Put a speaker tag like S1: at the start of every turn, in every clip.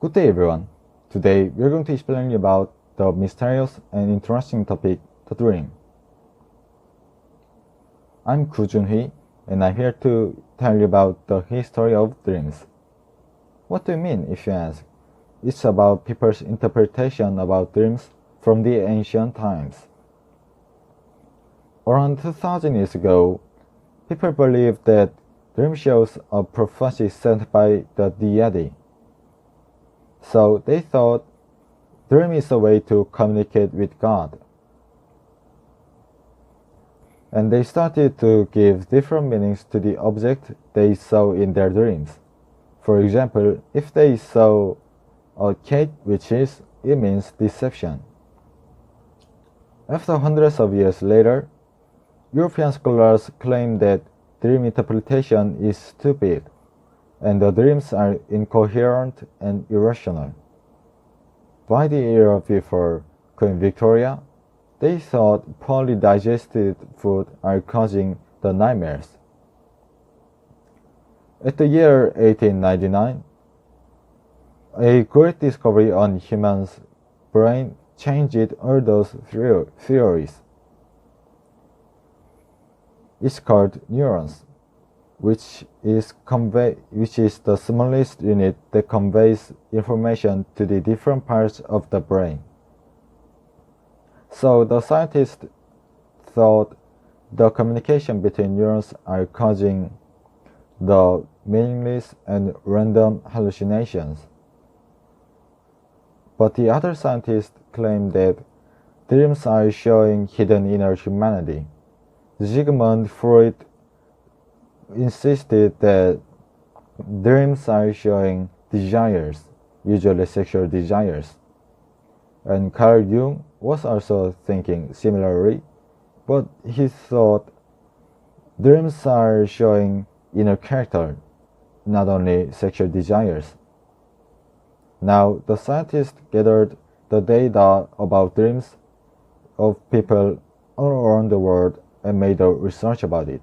S1: Good day everyone. Today we're going to explain about the mysterious and interesting topic, the dream. I'm Koo Jun-hee and I'm here to tell you about the history of dreams. What do you mean if you ask? It's about people's interpretation about dreams from the ancient times. Around 2000 years ago, people believed that dream shows a prophecy sent by the deity. So they thought dream is a way to communicate with God. And they started to give different meanings to the object they saw in their dreams. For example, if they saw a cat witches, it means deception. After hundreds of years later, European scholars claim that dream interpretation is stupid, and the dreams are incoherent and irrational. By the era before Queen Victoria, they thought poorly digested food are causing the nightmares. At the year 1899, a great discovery on humans' brain changed all those theories. It's called neurons, which is the smallest unit that conveys information to the different parts of the brain. So the scientists thought the communication between neurons are causing the meaningless and random hallucinations. But the other scientists claim that dreams are showing hidden inner humanity. Sigmund Freud insisted that dreams are showing desires, usually sexual desires. And Carl Jung was also thinking similarly, but he thought dreams are showing inner character, not only sexual desires. Now, the scientists gathered the data about dreams of people all around the world and made a research about it.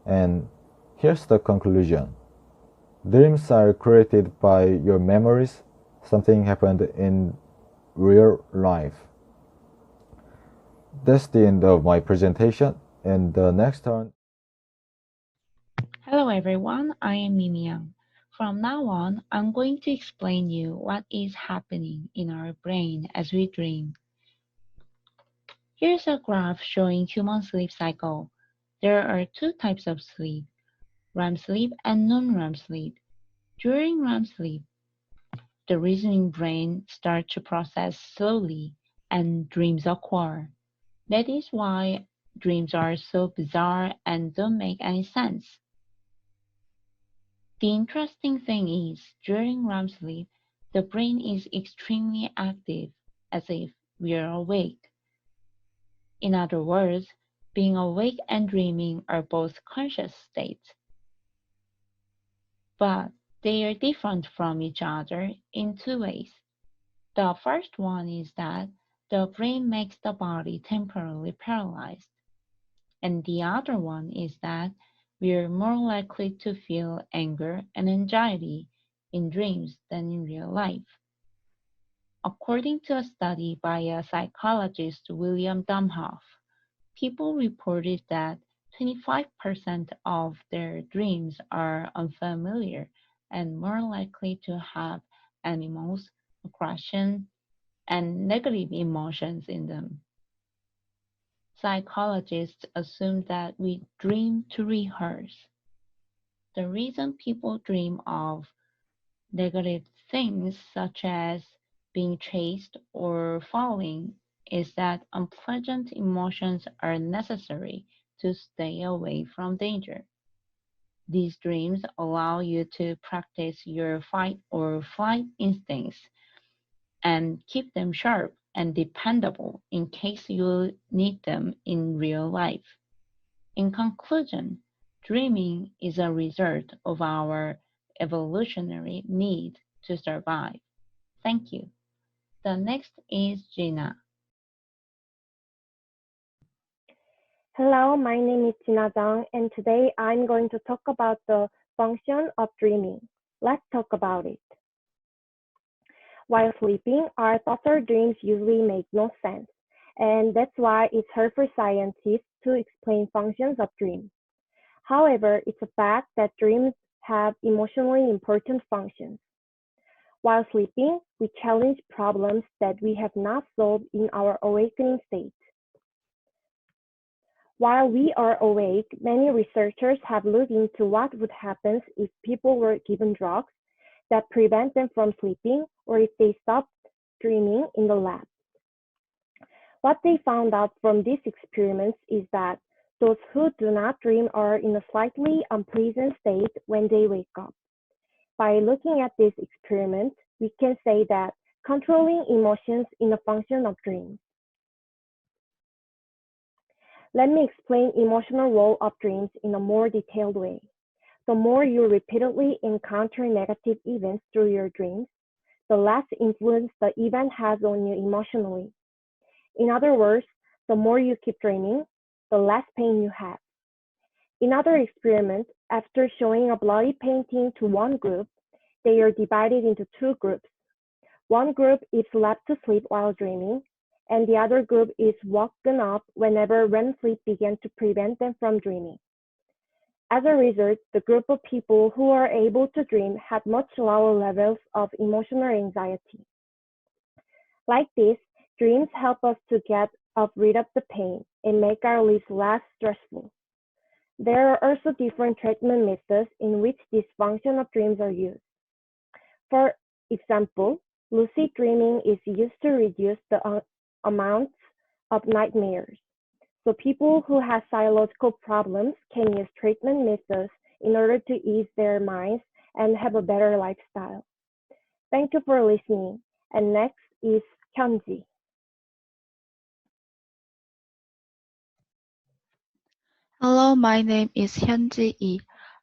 S1: And here's the conclusion. Dreams are created by your memories. Something happened in real life. That's the end of my presentation, and the next turn.
S2: Hello everyone, I am Mimiang. From now on, I'm going to explain you what is happening in our brain as we dream. Here's a graph showing human sleep cycle. There are two types of sleep, REM sleep and non-REM sleep. During REM sleep, the reasoning brain starts to process slowly and dreams occur. That is why dreams are so bizarre and don't make any sense. The interesting thing is, during REM sleep, the brain is extremely active, as if we are awake. In other words, being awake and dreaming are both conscious states, but they are different from each other in two ways. The first one is that the brain makes the body temporarily paralyzed, and the other one is that we are more likely to feel anger and anxiety in dreams than in real life. According to a study by a psychologist, William Domhoff, people reported that 25% of their dreams are unfamiliar and more likely to have animals, aggression, and negative emotions in them. Psychologists assume that we dream to rehearse. The reason people dream of negative things, such as being chased or falling, is that unpleasant emotions are necessary to stay away from danger. These dreams allow you to practice your fight or flight instincts and keep them sharp and dependable in case you need them in real life. In conclusion, dreaming is a result of our evolutionary need to survive. Thank you. The next is Gina.
S3: Hello, my name is Jina Zhang, and today I'm going to talk about the function of dreaming. Let's talk about it. While sleeping, our thoughts or dreams usually make no sense, and that's why it's hard for scientists to explain functions of dreams. However, it's a fact that dreams have emotionally important functions. While sleeping, we challenge problems that we have not solved in our awakening state. While we are awake, many researchers have looked into what would happen if people were given drugs that prevent them from sleeping or if they stopped dreaming in the lab. What they found out from these experiments is that those who do not dream are in a slightly unpleasant state when they wake up. By looking at this experiment, we can say that controlling emotions is a function of dreams. Let me explain emotional role of dreams in a more detailed way. The more you repeatedly encounter negative events through your dreams, the less influence the event has on you emotionally. In other words, the more you keep dreaming, the less pain you have. In other experiments, after showing a bloody painting to one group, they are divided into two groups. One group is left to sleep while dreaming, and the other group is woken up whenever REM sleep began to prevent them from dreaming. As a result, the group of people who are able to dream had much lower levels of emotional anxiety. Like this, dreams help us to get rid of the pain and make our lives less stressful. There are also different treatment methods in which this function of dreams are used. For example, lucid dreaming is used to reduce the amounts of nightmares. So people who have psychological problems can use treatment methods in order to ease their minds and have a better lifestyle. Thank you for listening. And next is Hyunji.
S4: Hello, my name is Hyunji Lee.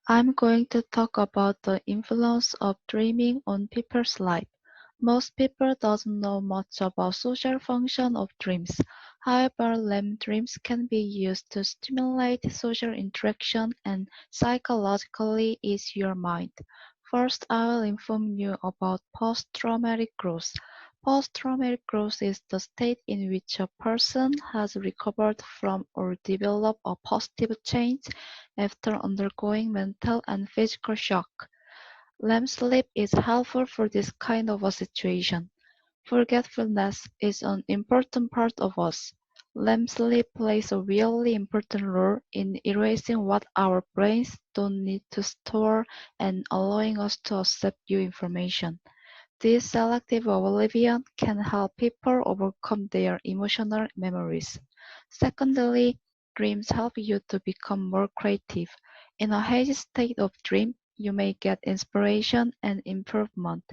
S4: I'm going to talk about the influence of dreaming on people's life. Most people don't know much about social function of dreams. However, REM dreams can be used to stimulate social interaction and psychologically ease your mind. First, I will inform you about post-traumatic growth. Post-traumatic growth is the state in which a person has recovered from or developed a positive change after undergoing mental and physical shock. REM sleep is helpful for this kind of a situation. Forgetfulness is an important part of us. REM sleep plays a really important role in erasing what our brains don't need to store and allowing us to accept new information. This selective oblivion can help people overcome their emotional memories. Secondly, dreams help you to become more creative. In a hazy state of dream, you may get inspiration and improvement.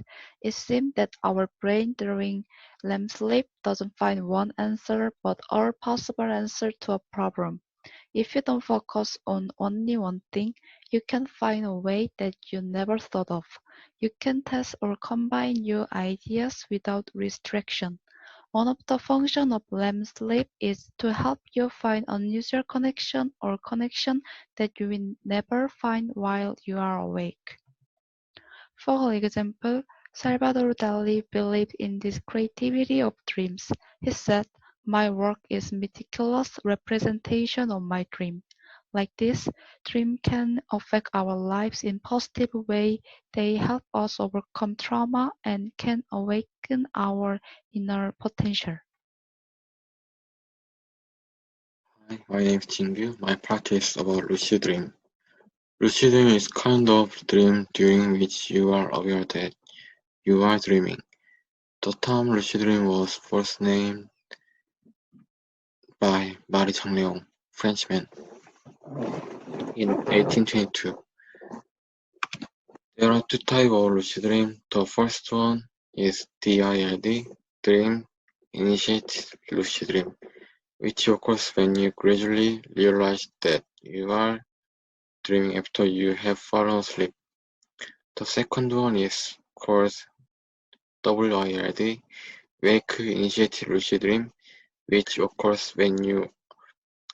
S4: It seems that our brain during REM sleep doesn't find one answer but all possible answers to a problem. If you don't focus on only one thing, you can find a way that you never thought of. You can test or combine new ideas without restriction. One of the functions of REM sleep is to help you find unusual connection or connection that you will never find while you are awake. For example, Salvador Dali believed in this creativity of dreams. He said, "My work is meticulous representation of my dream." Like this, dreams can affect our lives in positive way. They help us overcome trauma and can awaken our inner potential.
S5: Hi, my name is Jingyu. My practice about lucid dream. Lucid dream is kind of dream during which you are aware that you are dreaming. The term lucid dream was first named by Marie Chanleong, Frenchman, in 1822. There are two types of lucid dream. The first one is DILD, dream initiated lucid dream, which occurs when you gradually realize that you are dreaming after you have fallen asleep. The second one is called WILD, wake-initiated lucid dream, which occurs when you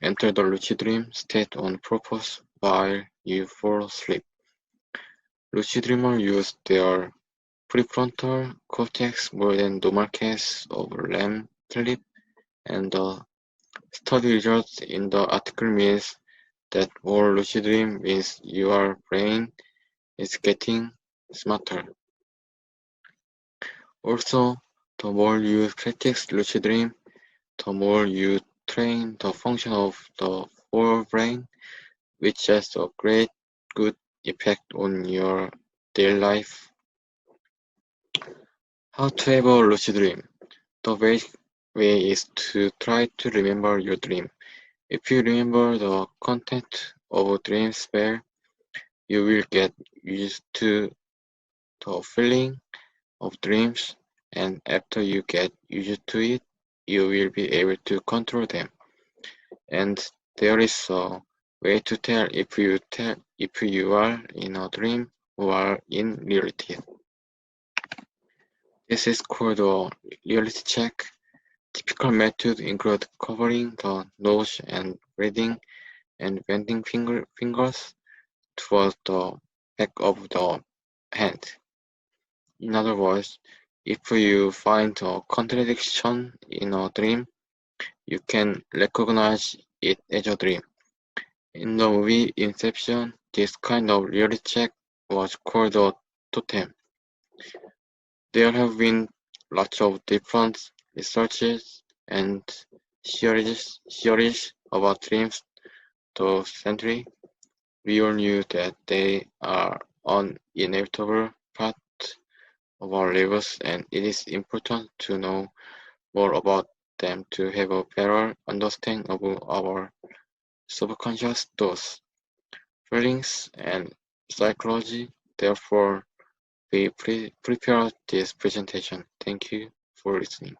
S5: enter the lucid dream state on purpose while you fall asleep. Lucid dreamers use their prefrontal cortex more than normal case of REM sleep, and the study results in the article means that more lucid dream means your brain is getting smarter. Also, the more you practice lucid dream, the more you train the function of the forebrain, which has a great good effect on your daily life. How to have a lucid dream? The way is to try to remember your dream. If you remember the content of a dream spell, you will get used to the feeling of dreams, and after you get used to it, you will be able to control them. And there is a way to tell if you are in a dream or are in reality. This is called a reality check. Typical methods include covering the nose and breathing and bending fingers towards the back of the hand. In other words, if you find a contradiction in a dream, you can recognize it as a dream. In the movie Inception, this kind of reality check was called a totem. There have been lots of different researches and theories about dreams through century. We all knew that they are an inevitable part of our lives, and it is important to know more about them to have a better understanding of our subconscious thoughts, feelings, and psychology. Therefore, we prepared this presentation. Thank you for listening.